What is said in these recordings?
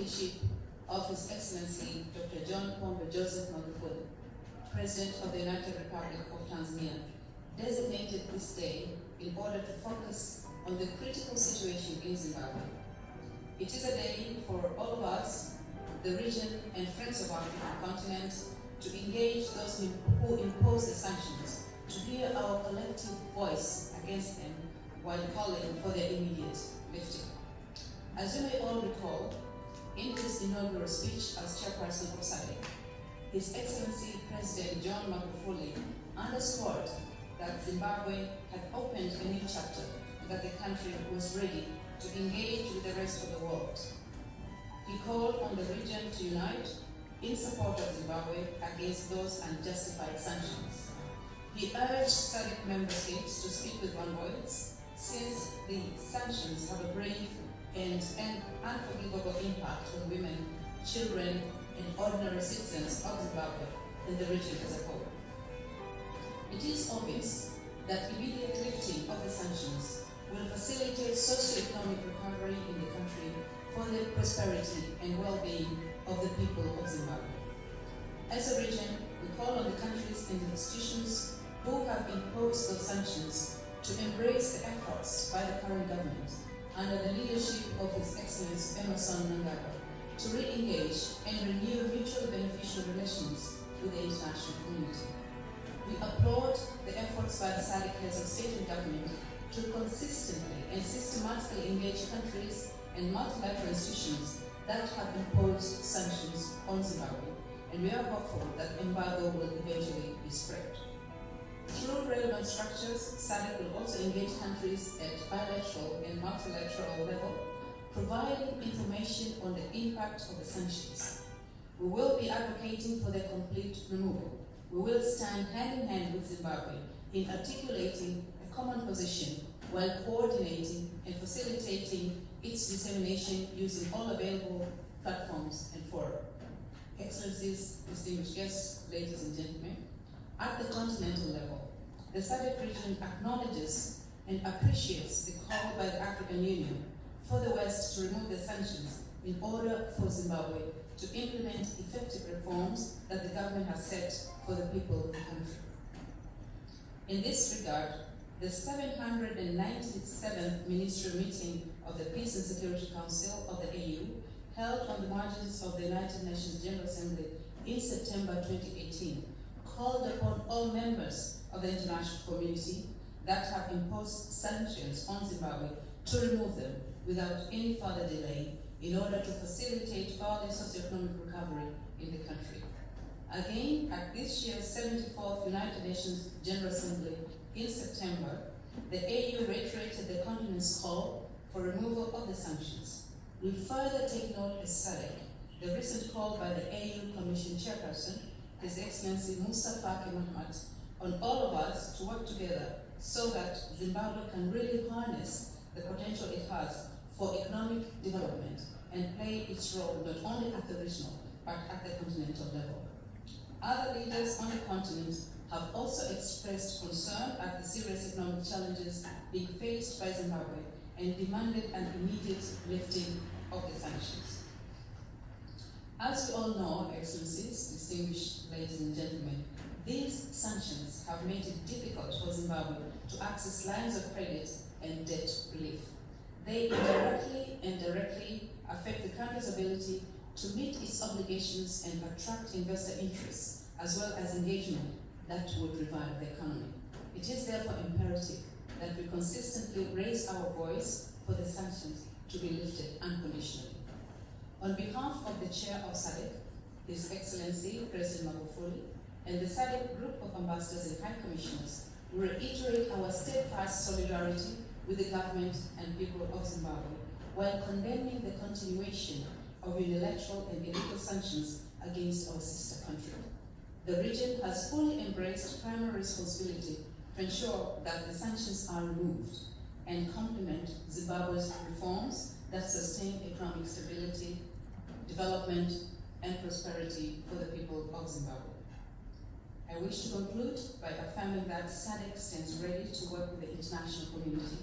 leadership of His Excellency Dr. John Pombe Joseph Magufuli, President of the United Republic of Tanzania, designated this day in order to focus on the critical situation in Zimbabwe. It is a day for all of us, the region and friends of our continent, to engage those who impose the sanctions, to hear our collective voice against them while calling for their immediate lifting. As you may all recall, in his inaugural speech as chairperson of Sadc, His Excellency President John Magufuli underscored that Zimbabwe had opened a new chapter, that the country was ready to engage with the rest of the world. He called on the region to unite in support of Zimbabwe against those unjustified sanctions. He urged Sadc member states to speak with one voice, since the sanctions have a grave and an unforgivable impact on women, children, and ordinary citizens of Zimbabwe and the region as a whole. It is obvious that immediate lifting of the sanctions will facilitate socio-economic recovery in the country for the prosperity and well-being of the people of Zimbabwe. As a region, we call on the countries and institutions who have imposed those sanctions to embrace the efforts by the current government under the leadership of His Excellency Emerson Mnangagwa to re-engage and renew mutually beneficial relations with the international community. We applaud the efforts by the Sadc heads of state and government to consistently and systematically engage countries and multilateral institutions that have imposed sanctions on Zimbabwe, and we are hopeful that embargo will eventually be spread. Through relevant structures, Sadc will also engage countries at bilateral and multilateral level, providing information on the impact of the sanctions. We will be advocating for their complete removal. We will stand hand in hand with Zimbabwe in articulating a common position while coordinating and facilitating its dissemination using all available platforms and fora. Excellencies, distinguished guests, ladies and gentlemen, at the continental level, the Sadc region acknowledges and appreciates the call by the African Union for the West to remove the sanctions in order for Zimbabwe to implement effective reforms that the government has set for the people of the country. In this regard, the 797th Ministerial Meeting of the Peace and Security Council of the AU, held on the margins of the United Nations General Assembly in September 2018, called upon all members of the international community that have imposed sanctions on Zimbabwe to remove them without any further delay in order to facilitate early socio-economic recovery in the country. Again, at this year's 74th United Nations General Assembly in September, the AU reiterated the continent's call for removal of the sanctions. We further take note as Sadc the recent call by the AU Commission Chairperson, His Excellency Musa Faki Mahamat, on all of us to work together so that Zimbabwe can really harness the potential it has for economic development and play its role not only at the regional but at the continental level. Other leaders on the continent have also expressed concern at the serious economic challenges being faced by Zimbabwe and demanded an immediate lifting of the sanctions. As we all know, Excellencies, distinguished ladies and gentlemen, these sanctions have made it difficult for Zimbabwe to access lines of credit and debt relief. They indirectly and directly affect the country's ability to meet its obligations and attract investor interests, as well as engagement that would revive the economy. It is therefore imperative that we consistently raise our voice for the sanctions to be lifted unconditionally. On behalf of the Chair of Sadc, His Excellency President Magufuli, and the Sadc Group of Ambassadors and High Commissioners, we reiterate our steadfast solidarity with the government and people of Zimbabwe, while condemning the continuation of unilateral and illegal sanctions against our sister country. The region has fully embraced primary responsibility to ensure that the sanctions are removed and complement Zimbabwe's reforms that sustain economic stability, development, and prosperity for the people of Zimbabwe. I wish to conclude by affirming that Sadc stands ready to work with the international community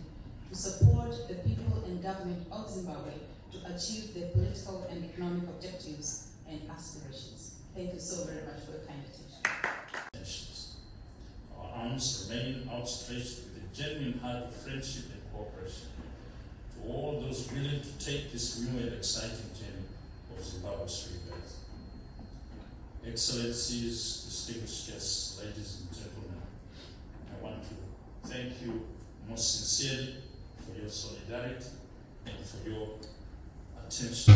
to support the people and government of Zimbabwe to achieve their political and economic objectives and aspirations. Thank you so very much for your kind attention. Our arms remain outstretched with a genuine heart of friendship and cooperation to all those willing to take this new and exciting journey of Zimbabwe's rebirth. Excellencies, distinguished guests, ladies and gentlemen, I want to thank you most sincerely for your solidarity and for your attention.